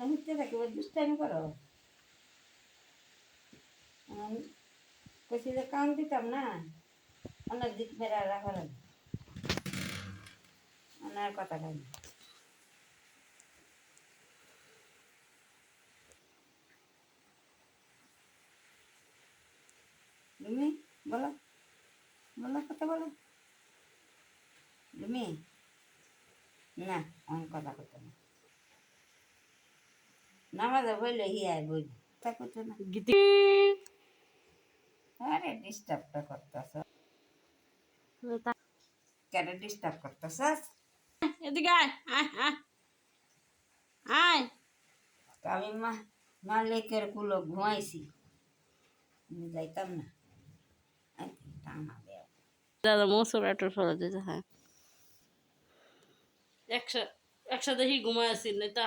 হচ্ছে থাকি ওই দুষ্টামি করো কইছি যে কাম দিতাম না অনেক দিক ফেরা রাখার ওনার কথা খাই তুমি বলো বলো কথা বলো তুমি না আমি কথা করতে না নামাজে বললে হিয়ায় বই তা করছো না আরে ডিস্টার্বটা করতেছ কেন ডিস্টার্ব করতেছ এদিকে আয় আয় আয় আয় আমি মালিকের কুলো ঘুমাইছি আমি যাইতাম না টানা দেও দাদা মৌসুম এটার ফলে দিতে হ্যাঁ একসাথে একসাথে হি ঘুমায় আসি না তা